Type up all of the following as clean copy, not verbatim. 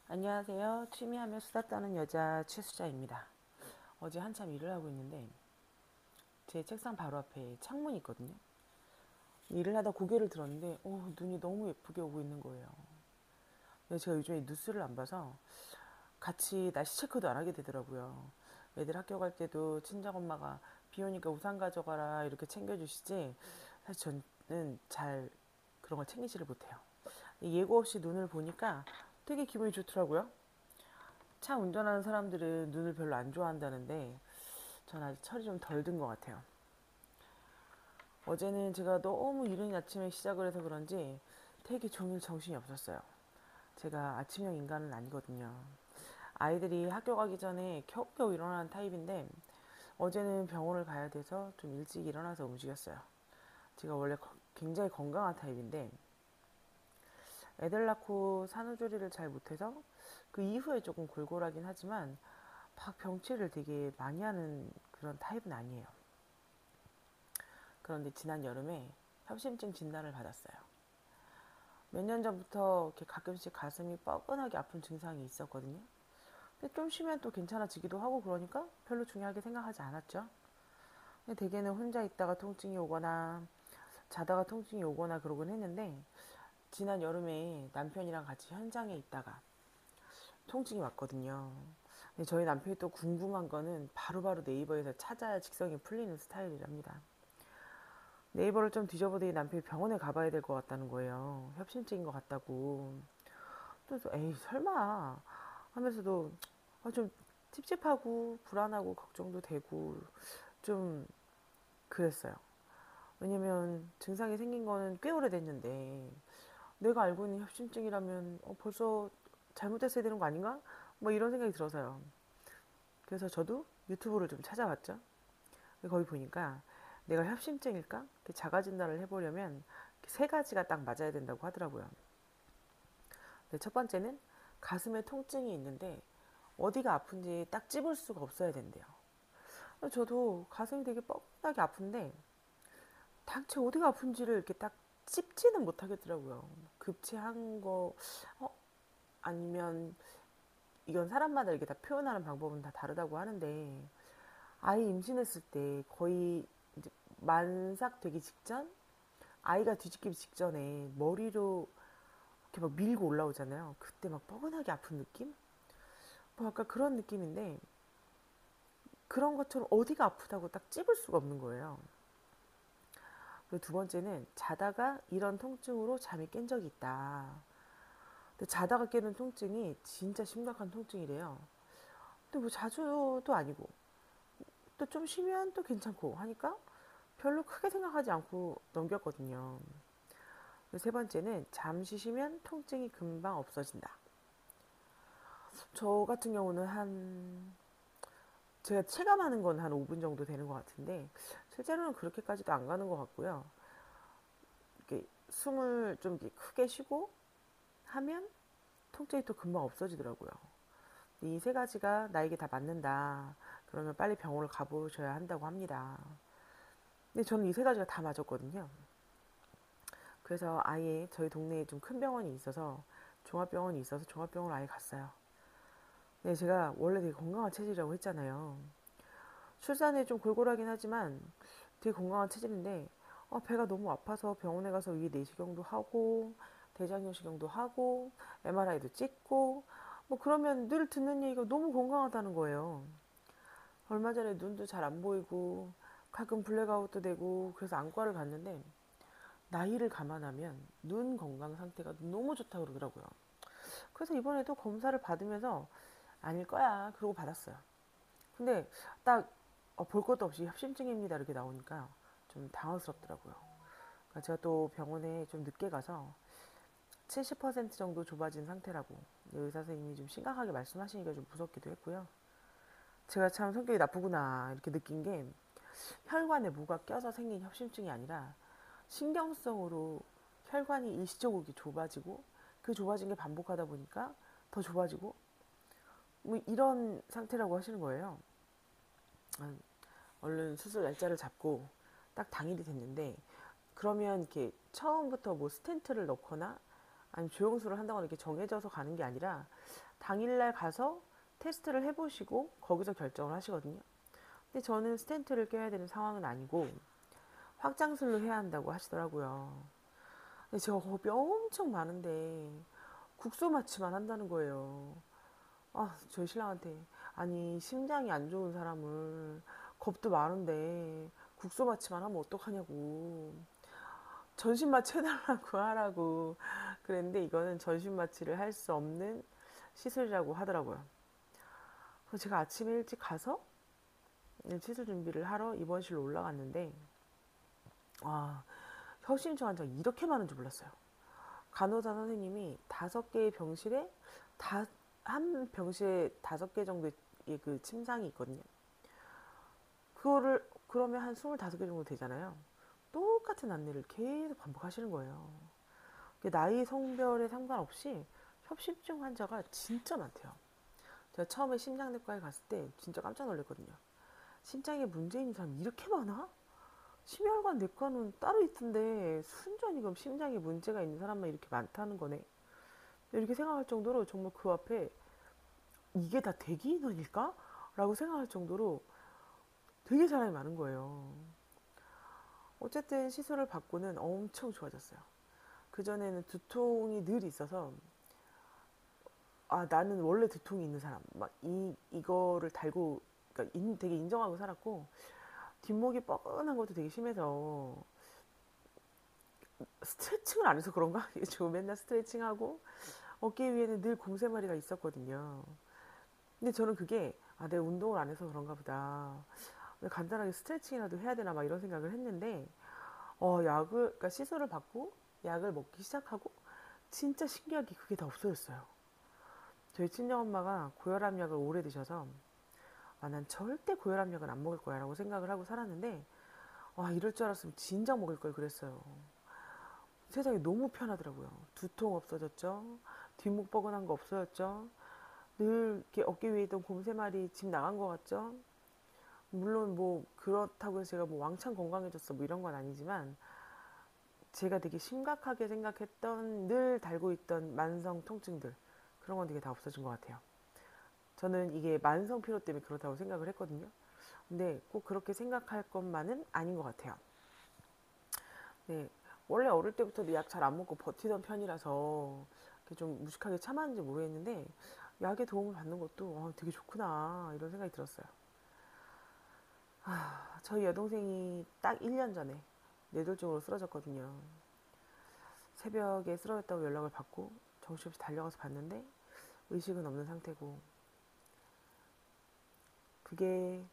안녕하세요. 취미하며 수다 떠는 여자 최수자입니다. 어제 한참 일을 하고 있는데 제 책상 바로 앞에 창문이 있거든요. 일을 하다 고개를 들었는데 눈이 너무 예쁘게 오고 있는 거예요. 근데 제가 요즘에 뉴스를 안 봐서 같이 날씨 체크도 안 하게 되더라고요. 애들 학교 갈 때도 친정엄마가 비 오니까 우산 가져가라 이렇게 챙겨주시지, 사실 저는 잘 그런 걸 챙기지를 못해요. 예고 없이 눈을 보니까 되게 기분이 좋더라고요. 차 운전하는 사람들은 눈을 별로 안 좋아한다는데 전 아직 철이 좀 덜 든 것 같아요. 어제는 제가 너무 이른 아침에 시작을 해서 그런지 되게 종일 정신이 없었어요. 제가 아침형 인간은 아니거든요. 아이들이 학교 가기 전에 겨우겨우 일어나는 타입인데 어제는 병원을 가야 돼서 좀 일찍 일어나서 움직였어요. 제가 원래 굉장히 건강한 타입인데 애들 낳고 산후조리를 잘 못해서 그 이후에 조금 골골하긴 하지만 막 병치를 되게 많이 하는 그런 타입은 아니에요. 그런데 지난 여름에 협심증 진단을 받았어요. 몇 년 전부터 이렇게 가끔씩 가슴이 뻐근하게 아픈 증상이 있었거든요. 근데 좀 쉬면 또 괜찮아지기도 하고 그러니까 별로 중요하게 생각하지 않았죠. 근데 대개는 혼자 있다가 통증이 오거나 자다가 통증이 오거나 그러곤 했는데 지난 여름에 남편이랑 같이 현장에 있다가 통증이 왔거든요. 근데 저희 남편이 또 궁금한 거는 바로바로 네이버에서 찾아야 직성이 풀리는 스타일이랍니다. 네이버를 좀 뒤져보더니 남편이 병원에 가봐야 될 것 같다는 거예요. 협심증인 것 같다고. 그래서 에이 설마 하면서도 좀 찝찝하고 불안하고 걱정도 되고 좀 그랬어요. 왜냐면 증상이 생긴 거는 꽤 오래됐는데 내가 알고 있는 협심증이라면 벌써 잘못됐어야 되는 거 아닌가? 뭐 이런 생각이 들어서요. 그래서 저도 유튜브를 좀 찾아봤죠. 거기 보니까 내가 협심증일까? 자가 진단을 해보려면 세 가지가 딱 맞아야 된다고 하더라고요. 첫 번째는 가슴에 통증이 있는데 어디가 아픈지 딱 찝을 수가 없어야 된대요. 저도 가슴이 되게 뻐근하게 아픈데 당최 어디가 아픈지를 이렇게 딱 찝지는 못하겠더라고요. 급체한 거 아니면 이건 사람마다 이렇게 다 표현하는 방법은 다 다르다고 하는데 아이 임신했을 때 거의 이제 만삭 되기 직전, 아이가 뒤집기 직전에 머리로 이렇게 막 밀고 올라오잖아요. 그때 막 뻐근하게 아픈 느낌? 뭐 약간 그런 느낌인데 그런 것처럼 어디가 아프다고 딱 찝을 수가 없는 거예요. 그리고 두 번째는 자다가 이런 통증으로 잠이 깬 적이 있다. 근데 자다가 깨는 통증이 진짜 심각한 통증이래요. 근데 뭐 자주도 아니고 또 좀 쉬면 또 괜찮고 하니까 별로 크게 생각하지 않고 넘겼거든요. 세 번째는 잠시 쉬면 통증이 금방 없어진다. 저 같은 경우는 제가 체감하는 건 한 5분 정도 되는 것 같은데 실제로는 그렇게까지도 안 가는 것 같고요. 이렇게 숨을 좀 이렇게 크게 쉬고 하면 통증이 또 금방 없어지더라고요. 이 세 가지가 나에게 다 맞는다. 그러면 빨리 병원을 가보셔야 한다고 합니다. 근데 저는 이 세 가지가 다 맞았거든요. 그래서 아예 저희 동네에 좀 큰 병원이 있어서 종합병원이 있어서 종합병원을 아예 갔어요. 네, 제가 원래 되게 건강한 체질이라고 했잖아요. 출산에 좀 골골하긴 하지만 되게 건강한 체질인데 배가 너무 아파서 병원에 가서 위 내시경도 하고 대장내시경도 하고 MRI도 찍고 뭐 그러면 늘 듣는 얘기가 너무 건강하다는 거예요. 얼마 전에 눈도 잘 안 보이고 가끔 블랙아웃도 되고 그래서 안과를 갔는데 나이를 감안하면 눈 건강 상태가 너무 좋다고 그러더라고요. 그래서 이번에도 검사를 받으면서 아닐 거야 그러고 받았어요. 근데 딱 볼 것도 없이 협심증입니다 이렇게 나오니까 좀 당황스럽더라고요. 그러니까 제가 또 병원에 좀 늦게 가서 70% 정도 좁아진 상태라고 의사 선생님이 좀 심각하게 말씀하시니까 좀 무섭기도 했고요. 제가 참 성격이 나쁘구나 이렇게 느낀 게 혈관에 뭐가 껴서 생긴 협심증이 아니라 신경성으로 혈관이 일시적으로 좁아지고 그 좁아진 게 반복하다 보니까 더 좁아지고 뭐 이런 상태라고 하시는 거예요. 얼른 수술 날짜를 잡고 딱 당일이 됐는데 그러면 이렇게 처음부터 뭐 스텐트를 넣거나 아니면 조영수를 한다거나 이렇게 정해져서 가는 게 아니라 당일날 가서 테스트를 해보시고 거기서 결정을 하시거든요. 근데 저는 스텐트를 껴야 되는 상황은 아니고 확장술로 해야 한다고 하시더라고요. 근데 제가 겁이 엄청 많은데 국소 마취만 한다는 거예요. 아, 저희 신랑한테 아니 심장이 안 좋은 사람을 겁도 많은데 국소 마취만 하면 어떡하냐고 전신 마취 해달라고 하라고 그랬는데 이거는 전신 마취를 할 수 없는 시술이라고 하더라고요. 그래서 제가 아침에 일찍 가서 시술 준비를 하러 입원실로 올라갔는데 아, 협심증 환자가 이렇게 많은 줄 몰랐어요. 간호사 선생님이 5개의 병실에 한 병실에 5개 정도의 그 침상이 있거든요. 그거를 그러면 한 25개 정도 되잖아요. 똑같은 안내를 계속 반복하시는 거예요. 나이 성별에 상관없이 협심증 환자가 진짜 많대요. 제가 처음에 심장내과에 갔을 때 진짜 깜짝 놀랐거든요. 심장에 문제 있는 사람이 이렇게 많아? 심혈관 내과는 따로 있던데 순전히 그럼 심장에 문제가 있는 사람만 이렇게 많다는 거네. 이렇게 생각할 정도로 정말 그 앞에 이게 다 대기 인원일까? 라고 생각할 정도로 되게 사람이 많은 거예요. 어쨌든 시술을 받고는 엄청 좋아졌어요. 그전에는 두통이 늘 있어서 아 나는 원래 두통이 있는 사람 막 이거를 달고 그러니까 되게 인정하고 살았고 뒷목이 뻐근한 것도 되게 심해서 스트레칭을 안 해서 그런가? 저 맨날 스트레칭하고 어깨 위에는 늘 곰새머리가 있었거든요. 근데 저는 그게 아 내가 운동을 안 해서 그런가 보다. 간단하게 스트레칭이라도 해야 되나 막 이런 생각을 했는데 그러니까 시술을 받고 약을 먹기 시작하고 진짜 신기하게 그게 다 없어졌어요. 저희 친정엄마가 고혈압 약을 오래 드셔서 아, 난 절대 고혈압 약은 안 먹을 거야 라고 생각을 하고 살았는데 와 이럴 줄 알았으면 진작 먹을 걸 그랬어요. 세상이 너무 편하더라고요. 두통 없어졌죠. 뒷목 뻐근한 거 없어졌죠. 늘 이렇게 어깨 위에 있던 곰새말이 집 나간 것 같죠. 물론 뭐 그렇다고 해서 제가 뭐 왕창 건강해졌어 뭐 이런 건 아니지만 제가 되게 심각하게 생각했던 늘 달고 있던 만성 통증들 그런 건 되게 다 없어진 것 같아요. 저는 이게 만성 피로 때문에 그렇다고 생각을 했거든요. 근데 꼭 그렇게 생각할 것만은 아닌 것 같아요. 네, 원래 어릴 때부터도 약 잘 안 먹고 버티던 편이라서 좀 무식하게 참았는지 모르겠는데 약의 도움을 받는 것도 되게 좋구나 이런 생각이 들었어요. 저희 여동생이 딱 1년 전에 뇌졸중으로 쓰러졌거든요. 새벽에 쓰러졌다고 연락을 받고 정신없이 달려가서 봤는데 의식은 없는 상태고 그게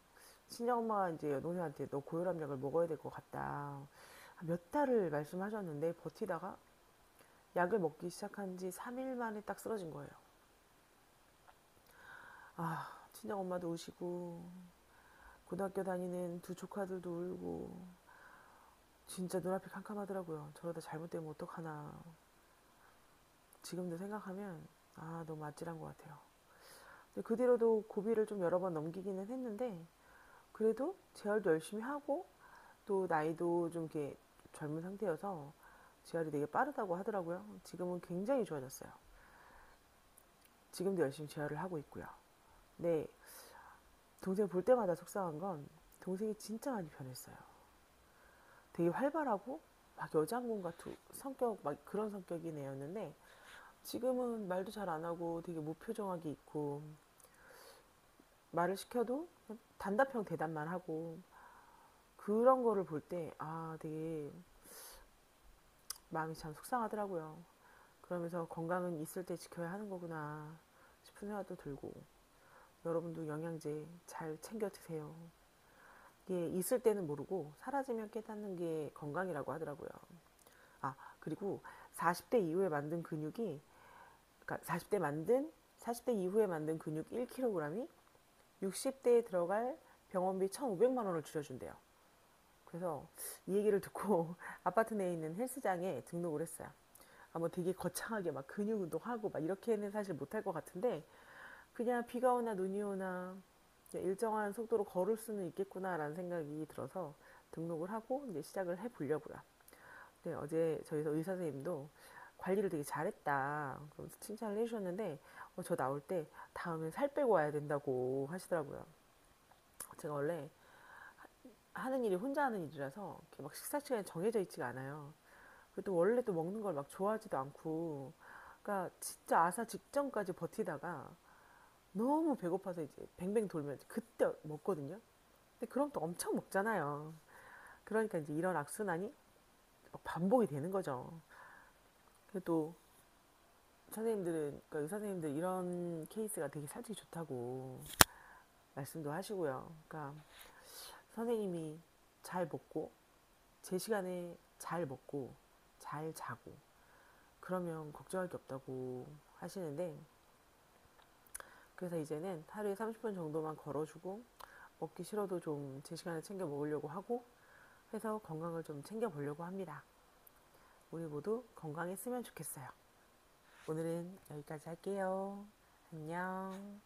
친정엄마가 이제 여동생한테 너 고혈압 약을 먹어야 될 것 같다. 몇 달을 말씀하셨는데 버티다가 약을 먹기 시작한 지 3일 만에 딱 쓰러진 거예요. 아, 친정엄마도 우시고 고등학교 다니는 두 조카들도 울고 진짜 눈앞이 캄캄하더라고요. 저러다 잘못되면 어떡하나. 지금도 생각하면 너무 아찔한 것 같아요. 근데 그 뒤로도 고비를 좀 여러 번 넘기기는 했는데 그래도 재활도 열심히 하고 또 나이도 좀 이렇게 젊은 상태여서 재활이 되게 빠르다고 하더라고요. 지금은 굉장히 좋아졌어요. 지금도 열심히 재활을 하고 있고요. 네, 동생 볼 때마다 속상한 건 동생이 진짜 많이 변했어요. 되게 활발하고 막 여장군 같은 성격 막 그런 성격인 애였는데 지금은 말도 잘 안 하고 되게 무표정하게 있고 말을 시켜도 단답형 대답만 하고 그런 거를 볼 때 되게 마음이 참 속상하더라고요. 그러면서 건강은 있을 때 지켜야 하는 거구나 싶은 생각도 들고 여러분도 영양제 잘 챙겨 드세요. 이게 있을 때는 모르고 사라지면 깨닫는 게 건강이라고 하더라고요. 그리고 40대 이후에 만든 근육이 그러니까 40대 이후에 만든 근육 1kg이 60대에 들어갈 병원비 1,500만 원을 줄여준대요. 그래서 이 얘기를 듣고 아파트 내에 있는 헬스장에 등록을 했어요. 뭐 되게 거창하게 막 근육 운동하고 막 이렇게는 사실 못할 것 같은데 그냥 비가 오나 눈이 오나 일정한 속도로 걸을 수는 있겠구나라는 생각이 들어서 등록을 하고 이제 시작을 해보려고요. 네, 어제 저희 의사 선생님도 관리를 되게 잘했다. 그러면서 칭찬을 해주셨는데, 저 나올 때 다음엔 살 빼고 와야 된다고 하시더라고요. 제가 원래 하는 일이 혼자 하는 일이라서 이렇게 막 식사 시간이 정해져 있지가 않아요. 그리고 원래 또 먹는 걸 막 좋아하지도 않고, 그러니까 진짜 아사 직전까지 버티다가 너무 배고파서 이제 뱅뱅 돌면 그때 먹거든요. 근데 그럼 또 엄청 먹잖아요. 그러니까 이제 이런 악순환이 반복이 되는 거죠. 그래도 선생님들은, 그러니까 의사 선생님들 이런 케이스가 되게 살찌기 좋다고 말씀도 하시고요. 그러니까 선생님이 잘 먹고 제 시간에 잘 먹고 잘 자고 그러면 걱정할 게 없다고 하시는데, 그래서 이제는 하루에 30분 정도만 걸어주고 먹기 싫어도 좀 제 시간에 챙겨 먹으려고 하고 해서 건강을 좀 챙겨 보려고 합니다. 우리 모두 건강했으면 좋겠어요. 오늘은 여기까지 할게요. 안녕.